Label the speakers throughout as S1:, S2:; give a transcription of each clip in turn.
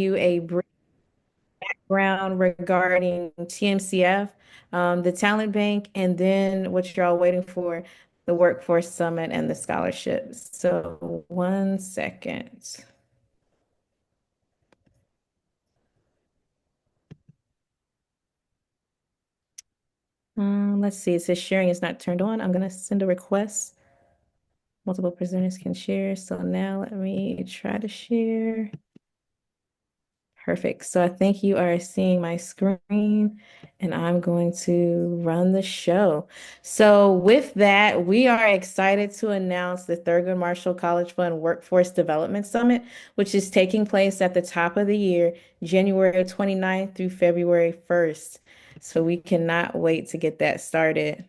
S1: you a brief background regarding TMCF, the Talent Bank, and then what you're all waiting for, the Workforce Summit and the scholarships. So 1 second. Let's see. It says sharing is not turned on. I'm going to send a request. Multiple presenters can share. So now let me try to share. Perfect. So I think you are seeing my screen and I'm going to run the show. So with that, we are excited to announce the Thurgood Marshall College Fund Workforce Development Summit, which is taking place at the top of the year, January 29th through February 1st. So we cannot wait to get that started.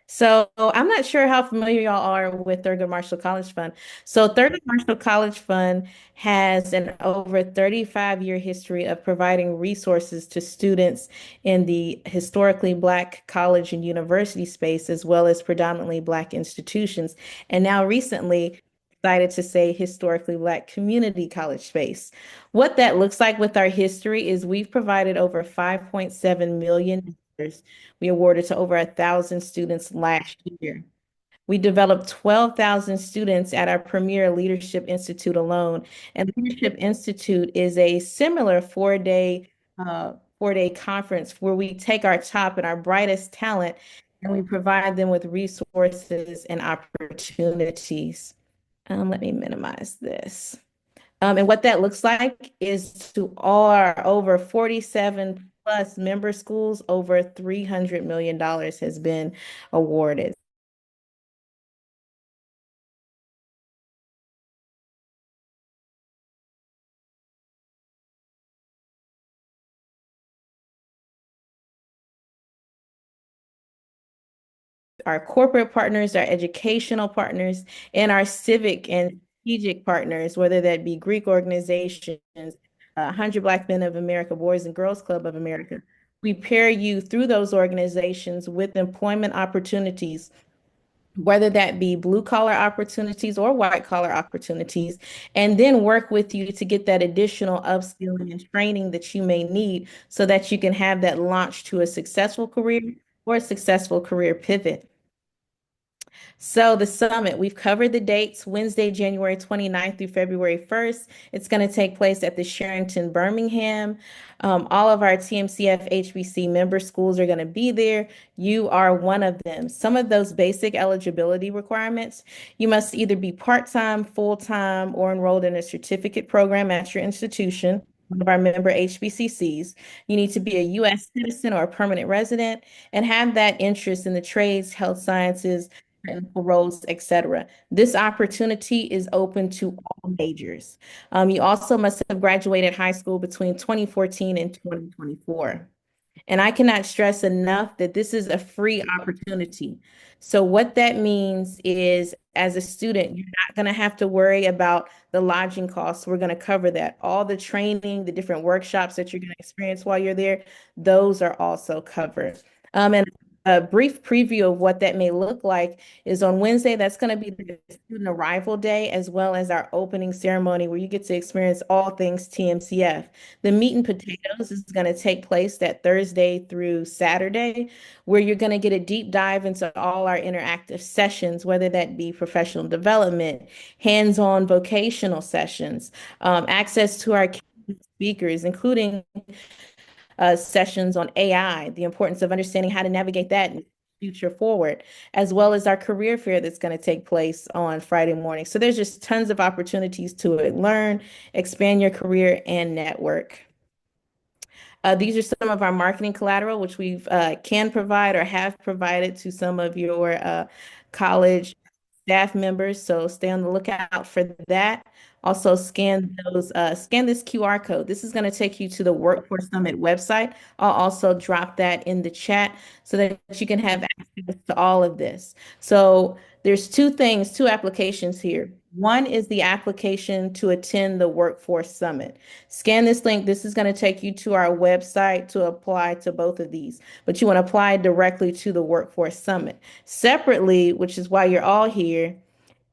S1: So I'm not sure how familiar y'all are with Thurgood Marshall College Fund. So Thurgood Marshall College Fund has an over 35-year history of providing resources to students in the historically Black college and university space, as well as predominantly Black institutions. And now recently, decided to say historically Black community college space. What that looks like with our history is we've provided over 5.7 million we awarded to over 1,000 students last year. We developed 12,000 students at our Premier Leadership Institute alone. And Leadership Institute is a similar four-day conference where we take our top and our brightest talent and we provide them with resources and opportunities. Let me minimize this. And what that looks like is to our over 47 plus member schools, over $300 million has been awarded. Our corporate partners, our educational partners, and our civic and strategic partners, whether that be Greek organizations, 100 Black Men of America, Boys and Girls Club of America. We pair you through those organizations with employment opportunities, whether that be blue collar opportunities or white collar opportunities, and then work with you to get that additional upskilling and training that you may need so that you can have that launch to a successful career or a successful career pivot. So the summit, we've covered the dates, Wednesday, January 29th through February 1st. It's going to take place at the Sheraton Birmingham. All of our TMCF HBC member schools are going to be there. You are one of them. Some of those basic eligibility requirements, you must either be part-time, full-time, or enrolled in a certificate program at your institution, one of our member HBCCs. You need to be a U.S. citizen or a permanent resident and have that interest in the trades, health sciences, technical roles, etc. This opportunity is open to all majors. You also must have graduated high school between 2014 and 2024. And I cannot stress enough that this is a free opportunity. So what that means is, as a student, you're not going to have to worry about the lodging costs. We're going to cover that. All the training, the different workshops that you're going to experience while you're there, those are also covered. And a brief preview of what that may look like is on Wednesday. That's going to be the student arrival day, as well as our opening ceremony, where you get to experience all things TMCF. The meat and potatoes is going to take place that Thursday through Saturday, where you're going to get a deep dive into all our interactive sessions, whether that be professional development, hands-on vocational sessions, access to our speakers, including sessions on AI, the importance of understanding how to navigate that and future forward, as well as our career fair that's going to take place on Friday morning. So there's just tons of opportunities to learn, expand your career, and network. These are some of our marketing collateral, which we've can provide or have provided to some of your college staff members. So stay on the lookout for that. Also scan this QR code. This is going to take you to the Workforce Summit website. I'll also drop that in the chat so that you can have access to all of this. So there's two applications here. One is the application to attend the Workforce Summit. Scan this link. This is going to take you to our website to apply to both of these, but you want to apply directly to the Workforce Summit. Separately, which is why you're all here,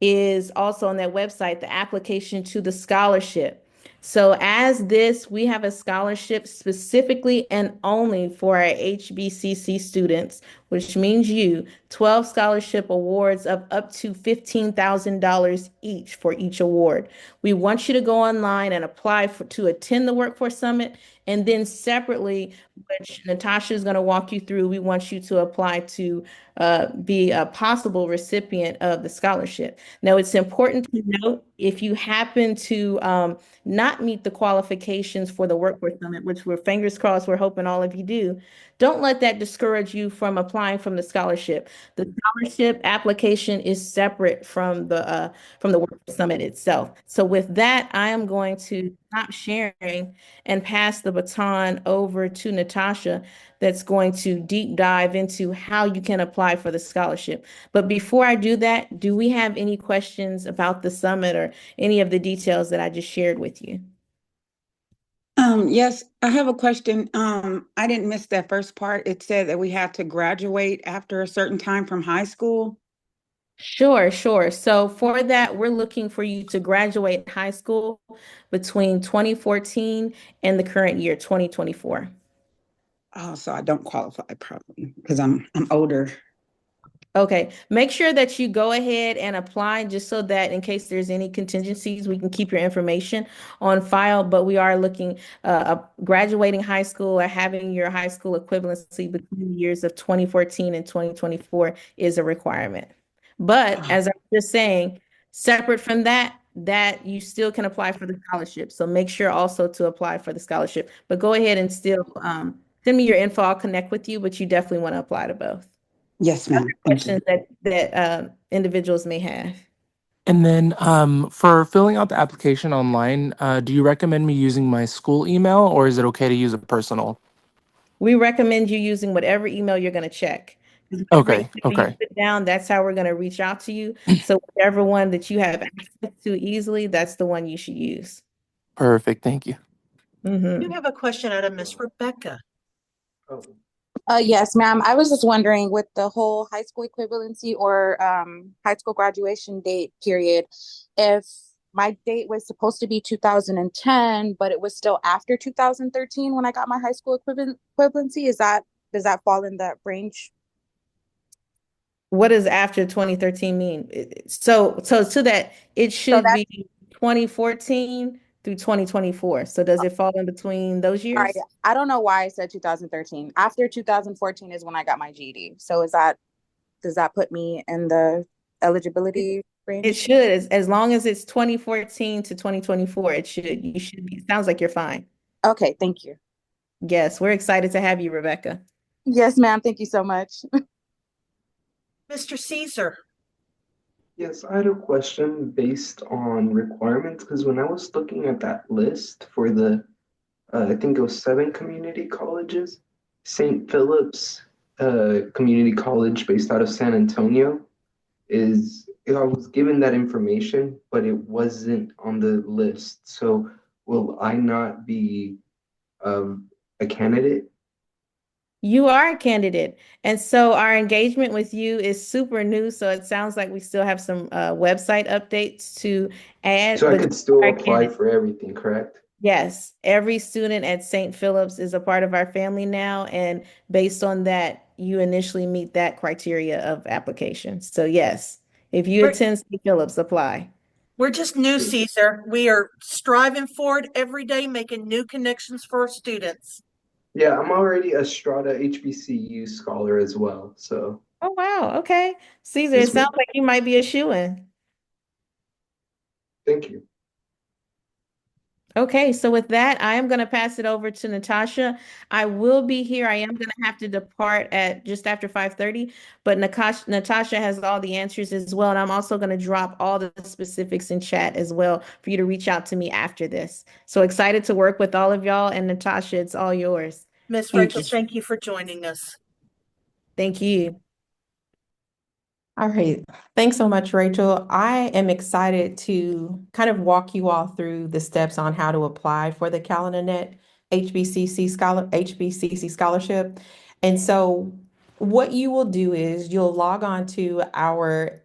S1: is also on that website, the application to the scholarship. So as this, we have a scholarship specifically and only for our HBCC students, which means you, 12 scholarship awards of up to $15,000 each for each award. We want you to go online and apply to attend the Workforce Summit. And then separately, which Natasha is going to walk you through, we want you to apply to be a possible recipient of the scholarship. Now, it's important to note if you happen to not meet the qualifications for the Workforce Summit, which we're fingers crossed, we're hoping all of you do, don't let that discourage you from applying from the scholarship. The scholarship application is separate from the Workforce Summit itself. So with that, I am going to stop sharing and pass the baton over to Natasha that's going to deep dive into how you can apply for the scholarship. But before I do that, do we have any questions about the summit or any of the details that I just shared with you?
S2: Yes, I have a question. I didn't miss that first part. It said that we have to graduate after a certain time from high school.
S1: Sure, sure. So for that, we're looking for you to graduate high school between 2014 and the current year, 2024.
S2: Oh, so I don't qualify probably because I'm older.
S1: Okay, make sure that you go ahead and apply just so that in case there's any contingencies, we can keep your information on file. But we are looking graduating high school or having your high school equivalency between the years of 2014 and 2024 is a requirement. But
S2: Oh,
S1: as I was just saying, separate from that, that you still can apply for the scholarship. So make sure also to apply for the scholarship. But go ahead and still send me your info. I'll connect with you, but you definitely want to apply to both
S2: yes,
S1: other
S2: ma'am. Thank you.
S1: questions that individuals may have.
S3: And then for filling out the application online, do you recommend me using my school email or is it okay to use a personal?
S1: We recommend you using whatever email you're going to check. 'Cause whatever
S3: Okay,
S1: email you
S3: okay.
S1: put down, that's how we're going to reach out to you. So whatever one that you have access to easily, that's the one you should use.
S3: Perfect. Thank you.
S4: You have a question out of Miss Rebecca.
S5: Oh,
S6: Yes, ma'am. I was just wondering with the whole high school equivalency or high school graduation date period, if my date was supposed to be 2010, but it was still after 2013 when I got my high school equivalency, does that fall in that range?
S1: What does after 2013 mean? So to that, it
S6: So
S1: should
S6: that's
S1: be 2014 through 2024. So does it fall in between those
S6: all right.
S1: years?
S6: I don't know why I said 2013. After 2014 is when I got my GED. So does that put me in the
S1: It,
S6: eligibility
S1: it
S6: range?
S1: should, as long as it's 2014 to 2024, it should, you should be, it sounds like you're fine.
S6: Okay, thank you.
S1: Yes, we're excited to have you, Rebecca.
S6: Yes, ma'am. Thank you so much.
S4: Mr. Caesar,
S5: yes, I had a question based on requirements because when I was looking at that list for I think it was 7 community colleges, St. Philip's Community College based out of San Antonio I was given that information, but it wasn't on the list. So will I not be a candidate?
S1: You are a candidate. And so our engagement with you is super new. So it sounds like we still have some website updates to add,
S5: So I
S1: but
S5: could
S1: you
S5: still
S1: are a
S5: apply
S1: candidate.
S5: for everything, correct?
S1: Yes, every student at St. Philip's is a part of our family now. And based on that, you initially meet that criteria of application. So yes, if you
S4: we're
S1: attend St. Philip's, apply.
S4: we're just new, Caesar. We are striving forward every day, making new connections for our students.
S5: Yeah, I'm already a Strata HBCU scholar as well. So
S1: Oh, wow. Okay. Caesar, it
S5: yes,
S1: sounds
S5: ma'am.
S1: like you might be a shoo-in.
S5: Thank you.
S1: Okay, so with that, I am going to pass it over to Natasha. I will be here. I am going to have to depart at just after 5:30, but Natasha has all the answers as well. And I'm also going to drop all the specifics in chat as well for you to reach out to me after this. So excited to work with all of y'all. And Natasha, it's all yours.
S4: Miss
S2: Thank
S4: Rachel,
S2: you.
S4: thank you for joining us.
S1: Thank you.
S7: All right. Thanks so much, Rachel. I am excited to kind of walk you all through the steps on how to apply for the CalendarNet HBCC scholarship. And so what you will do is you'll log on to our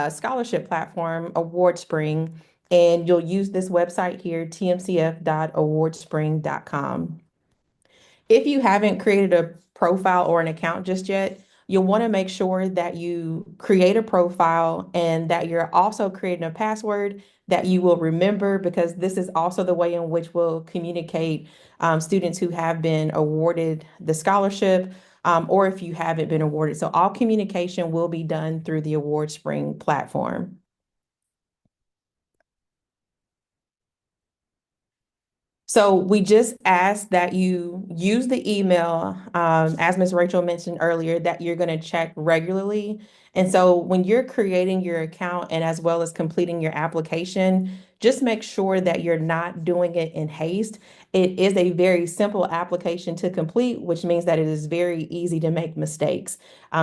S7: scholarship platform, AwardSpring. and you'll use this website here, tmcf.awardspring.com. If you haven't created a profile or an account just yet, you'll want to make sure that you create a profile and that you're also creating a password that you will remember, because this is also the way in which we'll communicate students who have been awarded the scholarship, or if you haven't been awarded. So all communication will be done through the AwardSpring platform. So we just ask that you use the email, as Ms. Rachel mentioned earlier, that you're going to check regularly. And so when you're creating your account and as well as completing your application, just make sure that you're not doing it in haste. It is a very simple application to complete, which means that it is very easy to make mistakes.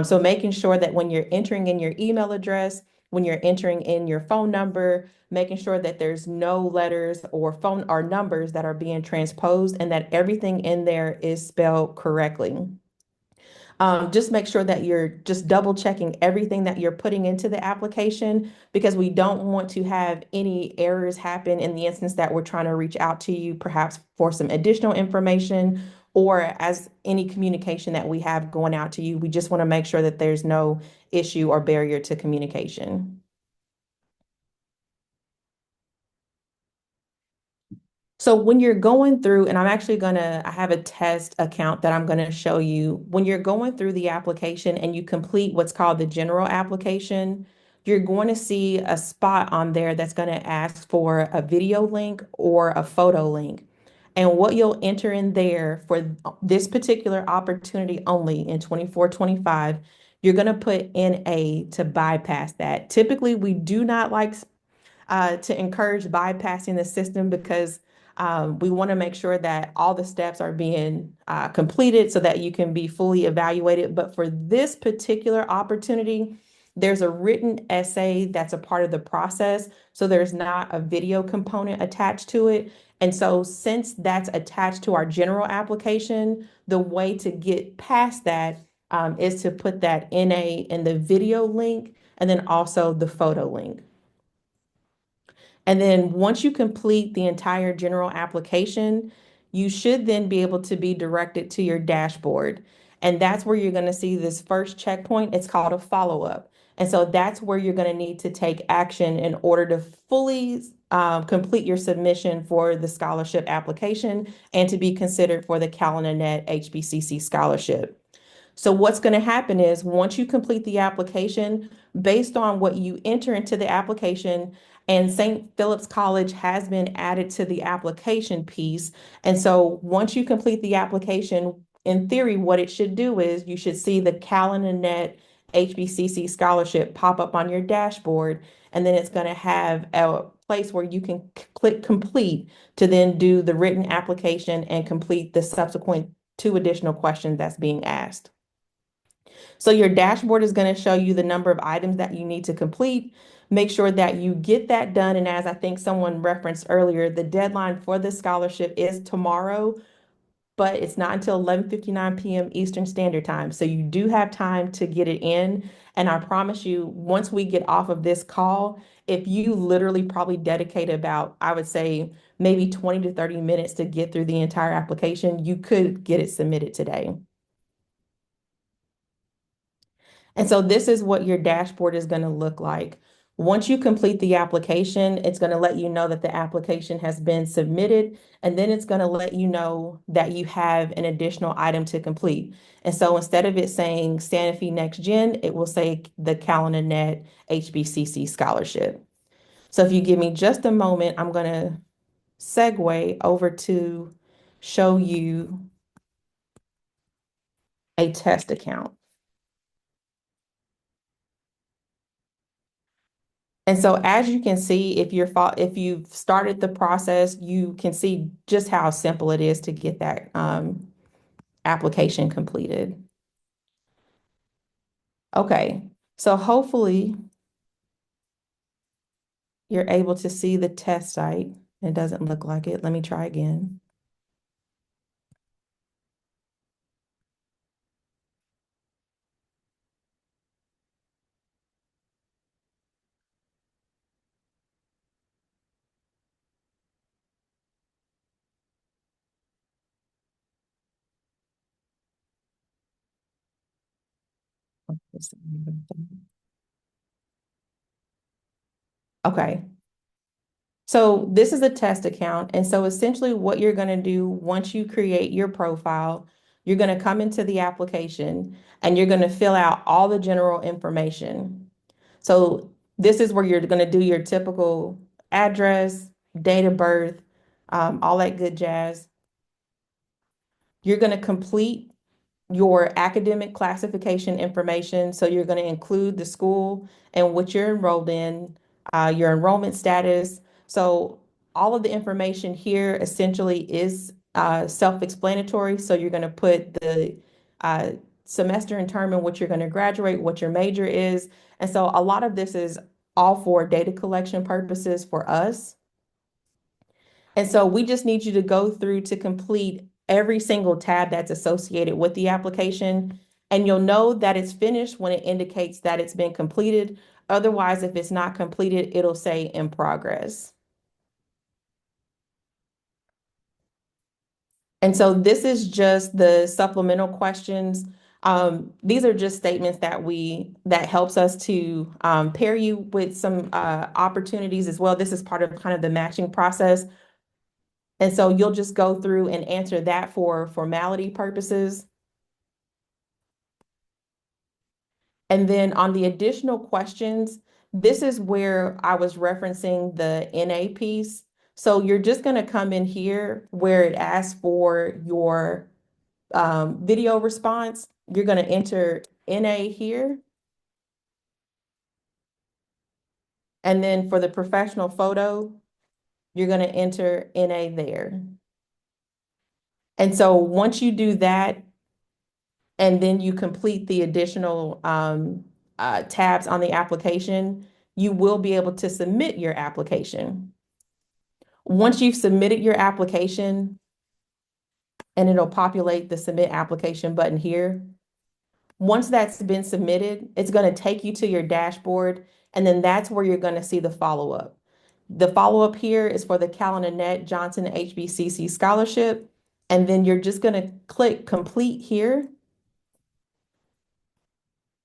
S7: So making sure that when you're entering in your email address, when you're entering in your phone number, making sure that there's no letters or phone or numbers that are being transposed and that everything in there is spelled correctly. Just make sure that you're just double checking everything that you're putting into the application, because we don't want to have any errors happen in the instance that we're trying to reach out to you, perhaps for some additional information or as any communication that we have going out to you. We just want to make sure that there's no issue or barrier to communication. So when you're going through, and I have a test account that I'm gonna show you. When you're going through the application and you complete what's called the general application, you're going to see a spot on there that's gonna ask for a video link or a photo link. And what you'll enter in there for this particular opportunity only in 24-25, you're gonna put NA to bypass that. Typically, we do not like to encourage bypassing the system, because we want to make sure that all the steps are being completed so that you can be fully evaluated. But for this particular opportunity, there's a written essay that's a part of the process. So there's not a video component attached to it. And so since that's attached to our general application, the way to get past that is to put that in the video link and then also the photo link. And then once you complete the entire general application, you should then be able to be directed to your dashboard. And that's where you're going to see this first checkpoint. It's called a follow-up. And so that's where you're going to need to take action in order to fully complete your submission for the scholarship application and to be considered for the CalendarNet HBCC scholarship. So what's going to happen is once you complete the application, based on what you enter into the application, and St. Philip's College has been added to the application piece. And so once you complete the application, in theory, what it should do is you should see the CalendarNet HBCC scholarship pop up on your dashboard. And then it's going to have a place where you can click complete to then do the written application and complete the subsequent 2 additional questions that's being asked. So your dashboard is going to show you the number of items that you need to complete. Make sure that you get that done. And as I think someone referenced earlier, the deadline for the scholarship is tomorrow, but it's not until 11:59 p.m. Eastern Standard Time. So you do have time to get it in. And I promise you, once we get off of this call, if you literally probably dedicate about, I would say, maybe 20 to 30 minutes to get through the entire application, you could get it submitted today. And so this is what your dashboard is going to look like. Once you complete the application, it's going to let you know that the application has been submitted, and then it's going to let you know that you have an additional item to complete. And so instead of it saying Sanofi Next Gen, it will say the CalendarNet HBCC scholarship. So if you give me just a moment, I'm going to segue over to show you a test account. And so as you can see, if you've started the process, you can see just how simple it is to get that application completed. Okay, so hopefully you're able to see the test site. It doesn't look like it. Let me try again. Okay. So this is a test account. And so essentially what you're going to do once you create your profile, you're going to come into the application and you're going to fill out all the general information. So this is where you're going to do your typical address, date of birth, all that good jazz. You're going to complete your academic classification information. So you're going to include the school and what you're enrolled in, your enrollment status. So all of the information here essentially is self-explanatory. So you're going to put the semester and term in which you're going to graduate, what your major is. And so a lot of this is all for data collection purposes for us. And so we just need you to go through to complete every single tab that's associated with the application. And you'll know that it's finished when it indicates that it's been completed. Otherwise, if it's not completed, it'll say in progress. And so this is just the supplemental questions. These are just statements that helps us to pair you with some opportunities as well. This is part of kind of the matching process. And so you'll just go through and answer that for formality purposes. And then on the additional questions, this is where I was referencing the NA piece. So you're just going to come in here where it asks for your video response. You're going to enter NA here. And then for the professional photo, you're going to enter NA there. And so once you do that, and then you complete the additional tabs on the application, you will be able to submit your application. Once you've submitted your application, and it'll populate the submit application button here. Once that's been submitted, it's going to take you to your dashboard, and then that's where you're going to see the follow-up. The follow-up here is for the Cal and Annette Johnson HBCC Scholarship, and then you're just going to click complete here.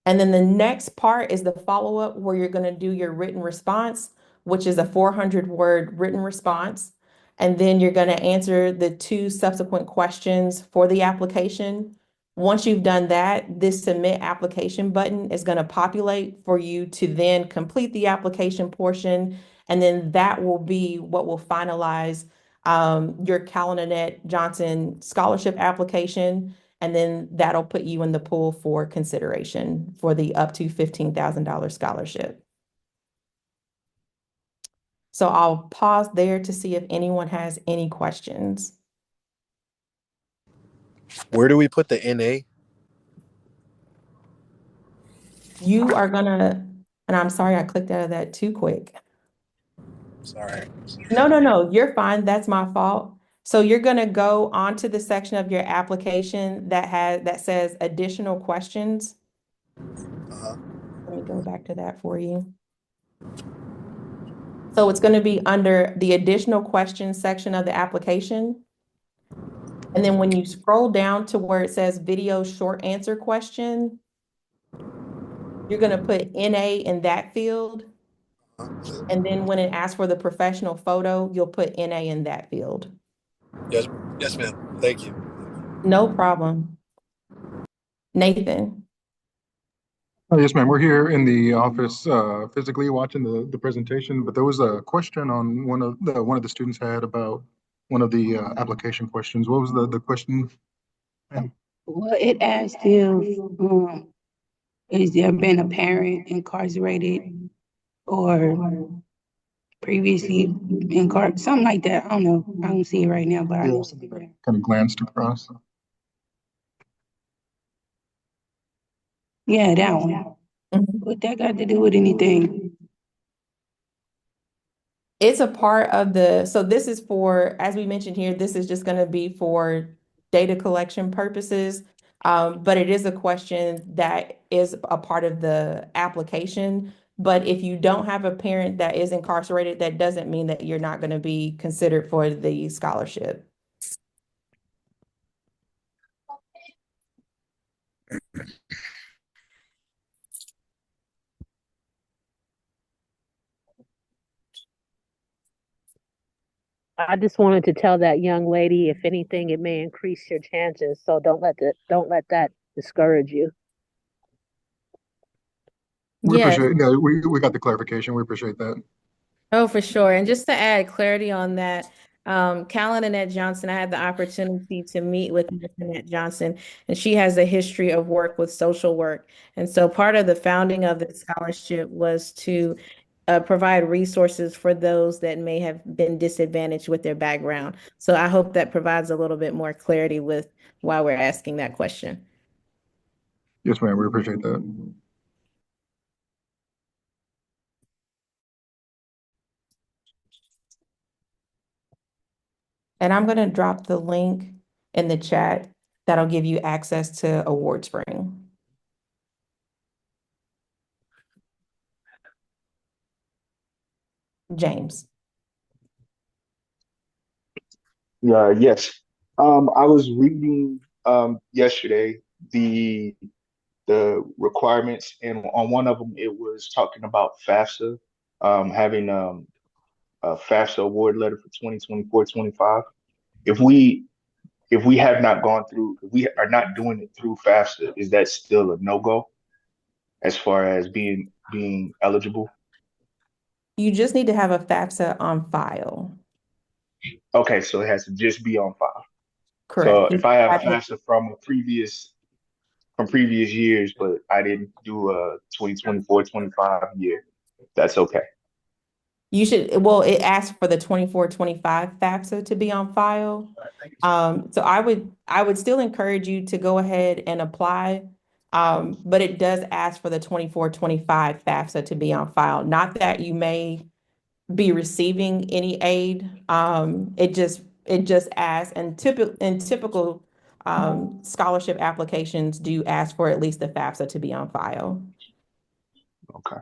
S7: And then the next part is the follow-up where you're going to do your written response, which is a 400-word written response. And then you're going to answer the 2 subsequent questions for the application. Once you've done that, this submit application button is going to populate for you to then complete the application portion. And then that will be what will finalize your Cal and Annette Johnson scholarship application. And then that'll put you in the pool for consideration for the up to $15,000 scholarship. So I'll pause there to see if anyone has any questions.
S8: Where do we put the NA?
S7: You are gonna, and I'm sorry I clicked out of that too quick.
S8: Sorry.
S7: No, you're fine. That's my fault. So you're gonna go onto the section of your application that says additional questions. Let me go back to that for you. So it's going to be under the additional questions section of the application. And then when you scroll down to where it says video short answer question, you're going to put NA in that field. And then when it asks for the professional photo, you'll put NA in that field.
S8: Yes, ma'am. Thank you.
S7: No problem. Nathan.
S9: Yes, ma'am. We're here in the office physically watching the presentation, but there was a question on one of the students had about one of the application questions. What was the question?
S10: Well, it asked if is there been a parent incarcerated or previously incarcerated, something like that. I don't know. I don't see it right now, but I know it's there.
S9: Kind of glanced across.
S10: Yeah, that one. What that got to do with anything?
S7: It's a part of so this is for, as we mentioned here, this is just going to be for data collection purposes. But it is a question that is a part of the application. But if you don't have a parent that is incarcerated, that doesn't mean that you're not going to be considered for the scholarship.
S11: I just wanted to tell that young lady, if anything, it may increase your chances. So don't let that discourage you.
S9: We
S1: Yes.
S9: appreciate, yeah, we got the clarification. We appreciate that.
S1: Oh, for sure. And just to add clarity on that, Callan Annette Johnson, I had the opportunity to meet with Miss Annette Johnson, and she has a history of work with social work. And so part of the founding of the scholarship was to provide resources for those that may have been disadvantaged with their background. So I hope that provides a little bit more clarity with why we're asking that question.
S9: Yes, ma'am, we appreciate that.
S7: And I'm going to drop the link in the chat that'll give you access to AwardSpring. James.
S12: Yes. I was reading yesterday the the requirements, and on one of them it was talking about FAFSA, having a FAFSA award letter for 2024-25. If we if we have not gone through, if we are not doing it through FAFSA, is that still a no-go as far as being eligible?
S7: You just need to have a FAFSA on file.
S12: Okay, so it has to just be on file. So
S7: Correct.
S12: if I have FAFSA from previous years, but I didn't do a 2024-25 year, that's okay.
S7: You should, well, it asks for the 24-25 FAFSA to be on file. So I would still encourage you to go ahead and apply. But it does ask for the 24-25 FAFSA to be on file. Not that you may be receiving any aid. It just asks, and typical scholarship applications do ask for at least the FAFSA to be on file.
S12: Okay.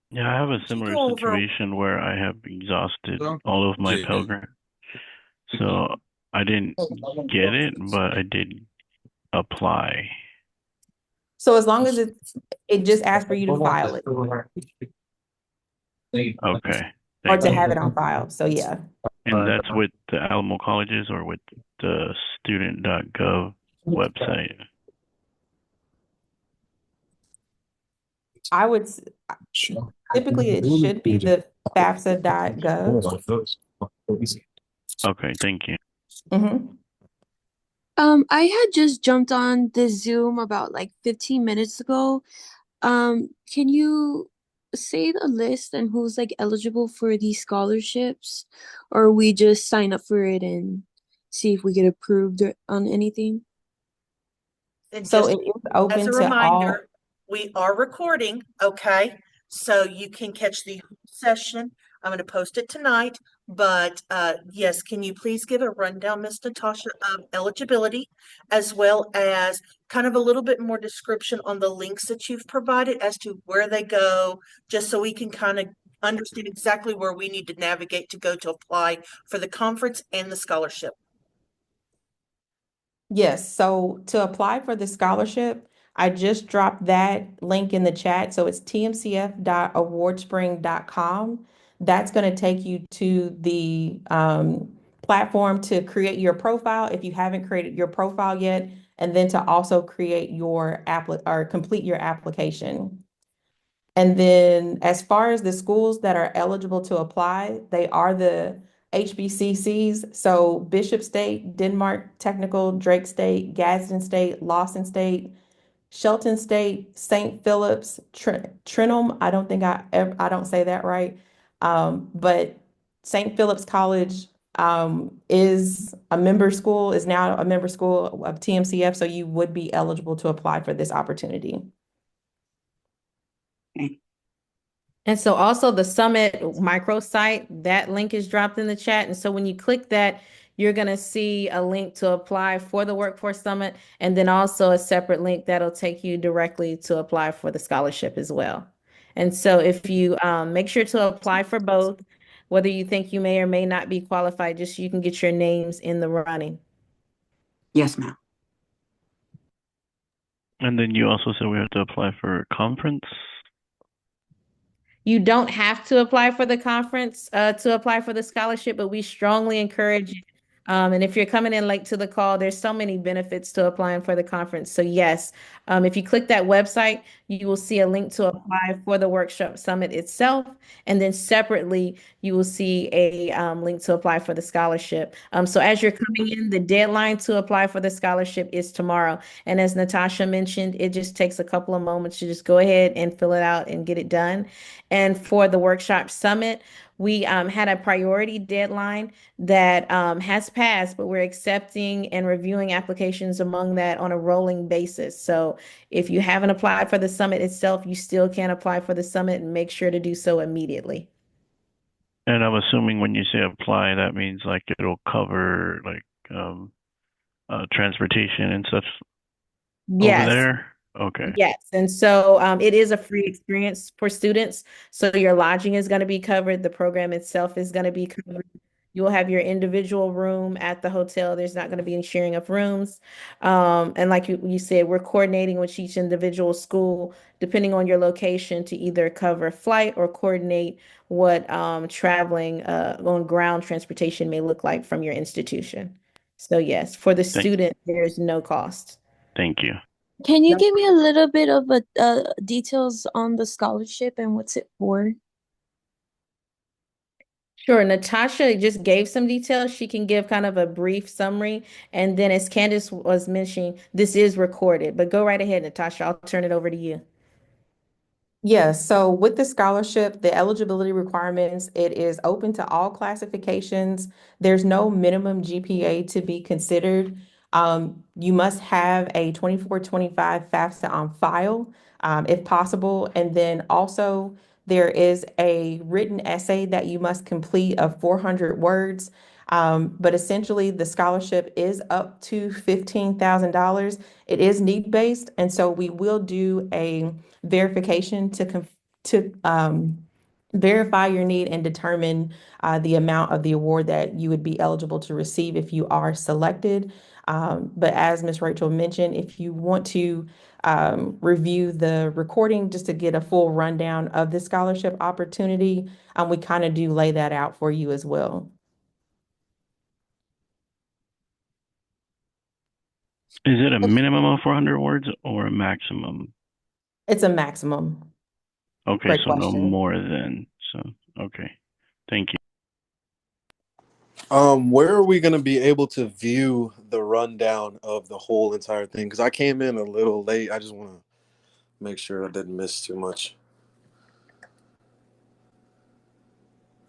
S13: Yeah, I have a similar situation where I have exhausted all of my Pell Grant. So I didn't get it, but I did apply.
S7: So as long as it just asks for you to file it
S13: Okay.
S7: or
S13: Thank
S7: to
S13: you.
S7: have it on file. So yeah.
S13: And that's with the Alamo colleges or with the student.gov website?
S7: I would typically it should be the FAFSA.gov.
S13: Okay, thank you.
S7: Mm-hmm.
S14: I had just jumped on the Zoom about like 15 minutes ago. Can you say the list and who's like eligible for these scholarships, or we just sign up for it and see if we get approved on anything?
S4: And
S7: So
S4: just
S7: it is open
S4: as a
S7: to all.
S4: reminder, we are recording, okay? So you can catch the session. I'm going to post it tonight. But yes, can you please give a rundown, Ms. Natasha, of eligibility, as well as kind of a little bit more description on the links that you've provided as to where they go, just so we can kind of understand exactly where we need to navigate to go to apply for the conference and the scholarship.
S7: Yes, so to apply for the scholarship, I just dropped that link in the chat. So it's tmcf.awardspring.com. That's going to take you to the platform to create your profile if you haven't created your profile yet, and then to also create your complete your application. And then as far as the schools that are eligible to apply, they are the HBCCs. So Bishop State, Denmark Technical, Drake State, Gadsden State, Lawson State, Shelton State, St. Philip's, Trenholm. I don't say that right. But St. Philip's College is a member school, is now a member school of TMCF. So you would be eligible to apply for this opportunity.
S1: And so also the Summit microsite, that link is dropped in the chat. And so when you click that, you're going to see a link to apply for the Workforce Summit, and then also a separate link that'll take you directly to apply for the scholarship as well. And so if you make sure to apply for both, whether you think you may or may not be qualified, just so you can get your names in the running.
S2: Yes, ma'am.
S13: And then you also said we have to apply for a conference?
S1: You don't have to apply for the conference to apply for the scholarship, but we strongly encourage you. And if you're coming in late to the call, there's so many benefits to applying for the conference. So yes, if you click that website, you will see a link to apply for the workshop summit itself. And then separately, you will see a link to apply for the scholarship. So as you're coming in, the deadline to apply for the scholarship is tomorrow. And as Natasha mentioned, it just takes a couple of moments to just go ahead and fill it out and get it done. And for the workshop summit, we had a priority deadline that has passed, but we're accepting and reviewing applications among that on a rolling basis. So if you haven't applied for the summit itself, you still can apply for the summit and make sure to do so immediately.
S13: And I'm assuming when you say apply, that means like it'll cover like transportation and such over
S1: Yes.
S13: there. Okay.
S1: Yes, and so it is a free experience for students. So your lodging is going to be covered. The program itself is going to be covered. You'll have your individual room at the hotel. There's not going to be any sharing of rooms. And like you said, we're coordinating with each individual school, depending on your location, to either cover flight or coordinate what traveling on ground transportation may look like from your institution. So yes, for the
S13: Thank,
S1: student, there's no cost.
S13: thank you.
S14: Can you give me a little bit of details on the scholarship and what's it for?
S1: Sure. Natasha just gave some details. She can give kind of a brief summary. And then, as Candace was mentioning, this is recorded. But go right ahead, Natasha. I'll turn it over to you.
S7: Yes, so with the scholarship, the eligibility requirements, it is open to all classifications. There's no minimum GPA to be considered. You must have a 24-25 FAFSA on file, if possible. And then also there is a written essay that you must complete of 400 words. But essentially the scholarship is up to $15,000. It is need-based, and so we will do a verification to verify your need and determine the amount of the award that you would be eligible to receive if you are selected. But as Ms. Rachel mentioned, if you want to review the recording just to get a full rundown of the scholarship opportunity, we kind of do lay that out for you as well.
S13: Is it a minimum of 400 words or a maximum?
S7: It's a maximum.
S13: Okay,
S7: Great
S13: so no
S7: question.
S13: more than, so, okay. Thank you.
S8: Where are we gonna be able to view the rundown of the whole entire thing? Because I came in a little late. I just want to make sure I didn't miss too much.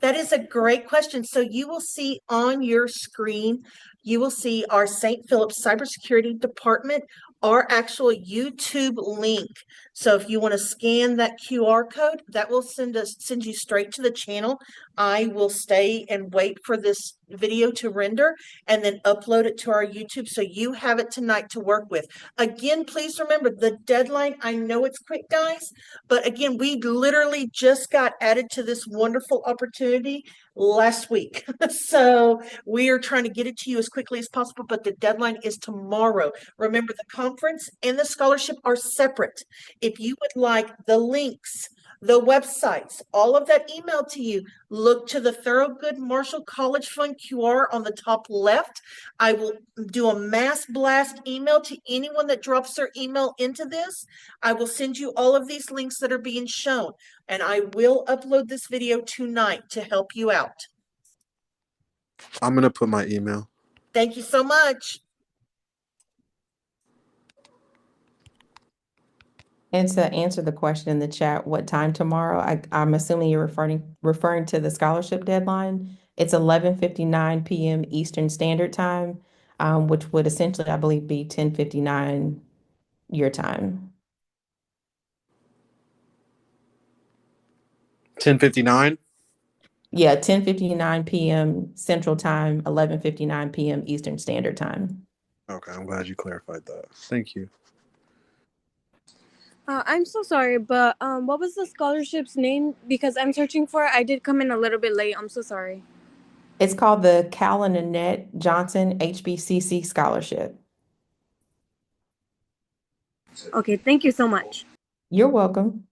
S4: That is a great question. So you will see on your screen, you will see our St. Philip's Cybersecurity Department, our actual YouTube link. So if you want to scan that QR code, that will send you straight to the channel. I will stay and wait for this video to render and then upload it to our YouTube so you have it tonight to work with. Again, please remember the deadline. I know it's quick, guys, but again, we literally just got added to this wonderful opportunity last week. So we are trying to get it to you as quickly as possible, but the deadline is tomorrow. Remember, the conference and the scholarship are separate. If you would like the links, the websites, all of that emailed to you, look to the Thurgood Marshall College Fund QR on the top left. I will do a mass blast email to anyone that drops their email into this. I will send you all of these links that are being shown, and I will upload this video tonight to help you out.
S8: I'm gonna put my email.
S4: Thank you so much.
S7: And to answer the question in the chat, what time tomorrow? I'm assuming you're referring to the scholarship deadline. It's 11:59 p.m. Eastern Standard Time, which would essentially, I believe, be 10:59 your time.
S8: 10:59.
S7: Yeah, 10:59 p.m. Central Time, 11:59 p.m. Eastern Standard Time.
S8: Okay, I'm glad you clarified that. Thank you.
S14: I'm so sorry, but what was the scholarship's name? Because I'm searching for it. I did come in a little bit late. I'm so sorry.
S7: It's called the Cal and Annette Johnson HBCC Scholarship.
S14: Okay, thank you so much.
S7: You're welcome.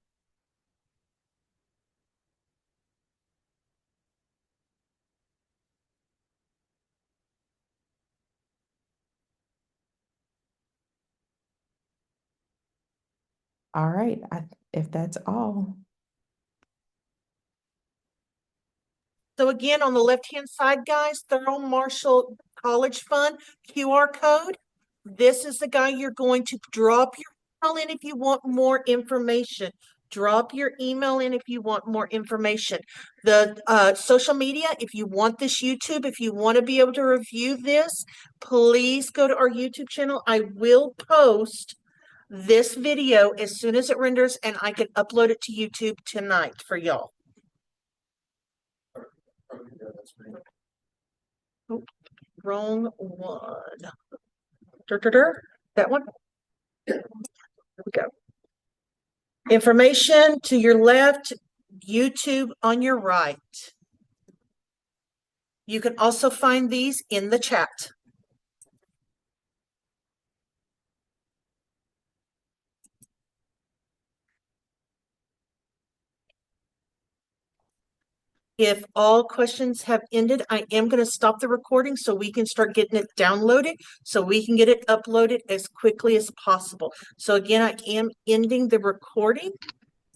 S7: All right, if that's all.
S4: So again, on the left-hand side, guys, Thurgood Marshall College Fund QR code. This is the guy you're going to drop your email in if you want more information. Drop your email in if you want more information. The social media, if you want this YouTube, if you want to be able to review this, please go to our YouTube channel. I will post this video as soon as it renders, and I can upload it to YouTube tonight for y'all. Oh, wrong one. That one? There we go. Information to your left, YouTube on your right. You can also find these in the chat. If all questions have ended, I am going to stop the recording so we can start getting it downloaded, so we can get it uploaded as quickly as possible. So again, I am ending the recording.